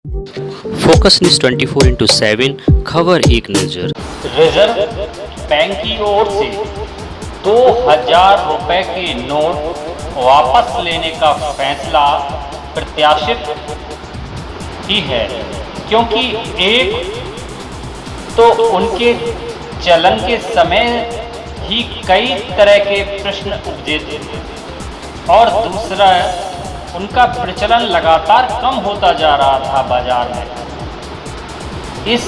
Focus news 24/7 खबर एक नज़र। रिजर्व बैंक की ओर से 2000 रुपए के नोट वापस लेने का फैसला प्रत्याशित ही है, क्योंकि एक तो उनके चलन के समय ही कई तरह के प्रश्न उपजे थे और दूसरा उनका प्रचलन लगातार कम होता जा रहा था बाजार में। इस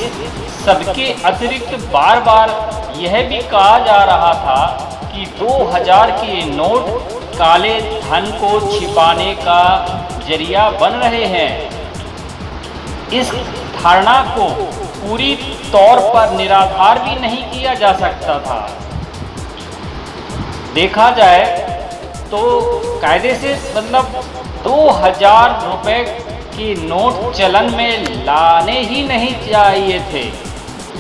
सबके अतिरिक्त बार बार यह भी कहा जा रहा था कि 2000 के नोट काले धन को छिपाने का जरिया बन रहे हैं। इस धारणा को पूरी तौर पर निराधार भी नहीं किया जा सकता था। देखा जाए तो कायदे से मतलब 2000 रुपए के नोट चलन में लाने ही नहीं चाहिए थे,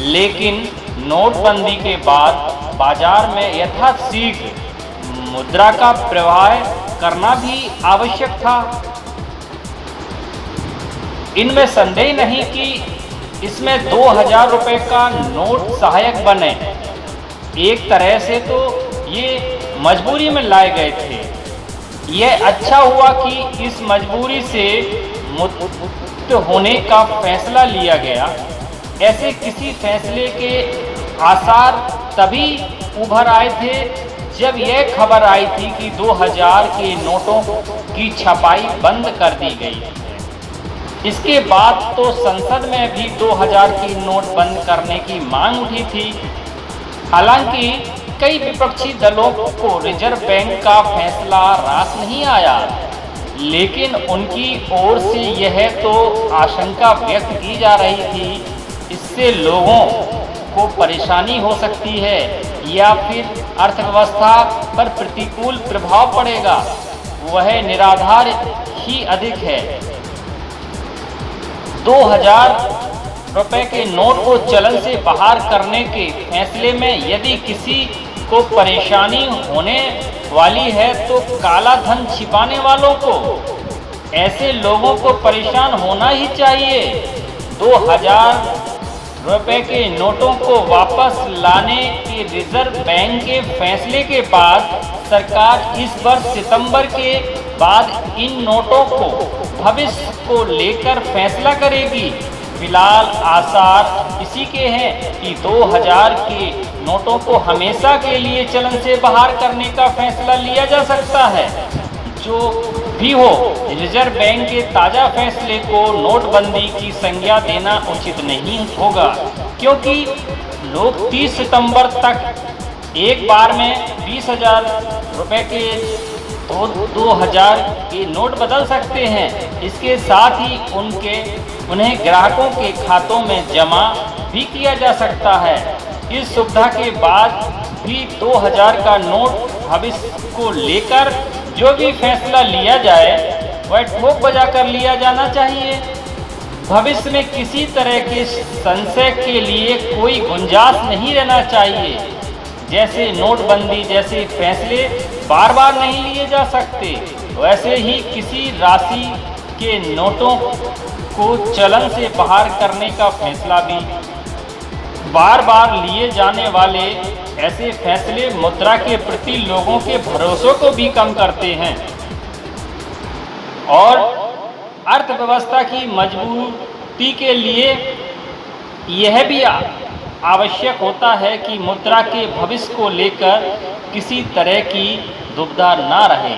लेकिन नोटबंदी के बाद बाजार में यथाशीघ्र मुद्रा का प्रवाह करना भी आवश्यक था। इनमें संदेह नहीं कि इसमें 2000 रुपए का नोट सहायक बने। एक तरह से तो ये मजबूरी में लाए गए थे। यह अच्छा हुआ कि इस मजबूरी से मुक्त होने का फैसला लिया गया। ऐसे किसी फैसले के आसार तभी उभर आए थे जब यह खबर आई थी कि 2000 के नोटों की छपाई बंद कर दी गई। इसके बाद तो संसद में भी 2000 की नोट बंद करने की मांग उठी थी। हालांकि कई विपक्षी दलों को रिजर्व बैंक का फैसला रास नहीं आया, लेकिन उनकी ओर से यह तो आशंका व्यक्त की जा रही थी इससे लोगों को परेशानी हो सकती है या फिर अर्थव्यवस्था पर प्रतिकूल प्रभाव पड़ेगा। वह निराधार ही अधिक है। 2000 रुपए के नोट को चलन से बाहर करने के फैसले में यदि किसी को परेशानी होने वाली है तो काला धन छिपाने वालों को, ऐसे लोगों को परेशान होना ही चाहिए। 2000 रुपए के नोटों को वापस लाने के रिजर्व बैंक के फैसले के बाद सरकार इस वर्ष सितंबर के बाद इन नोटों को भविष्य को लेकर फैसला करेगी। फिलहाल आसार इसी के हैं कि 2000 के नोटों को हमेशा के लिए चलन से बाहर करने का फैसला लिया जा सकता है। जो भी हो, रिजर्व बैंक के ताज़ा फैसले को नोटबंदी की संज्ञा देना उचित नहीं होगा, क्योंकि लोग 30 सितंबर तक एक बार में 20,000 रुपए के 2000 के नोट बदल सकते हैं। इसके साथ ही उन्हें ग्राहकों के खातों में जमा भी किया जा सकता है। इस सुविधा के बाद भी 2000 का नोट भविष्य को लेकर जो भी फैसला लिया जाए वह ठोक बजा कर लिया जाना चाहिए। भविष्य में किसी तरह के संशय के लिए कोई गुंजाइश नहीं रहना चाहिए। जैसे नोटबंदी जैसे फैसले बार बार नहीं लिए जा सकते, वैसे ही किसी राशि के नोटों को चलन से बाहर करने का फैसला भी बार बार लिए जाने वाले ऐसे फैसले मुद्रा के प्रति लोगों के भरोसे को भी कम करते हैं और अर्थव्यवस्था की मजबूती के लिए यह भी आवश्यक होता है कि मुद्रा के भविष्य को लेकर किसी तरह की दुविधा ना रहे।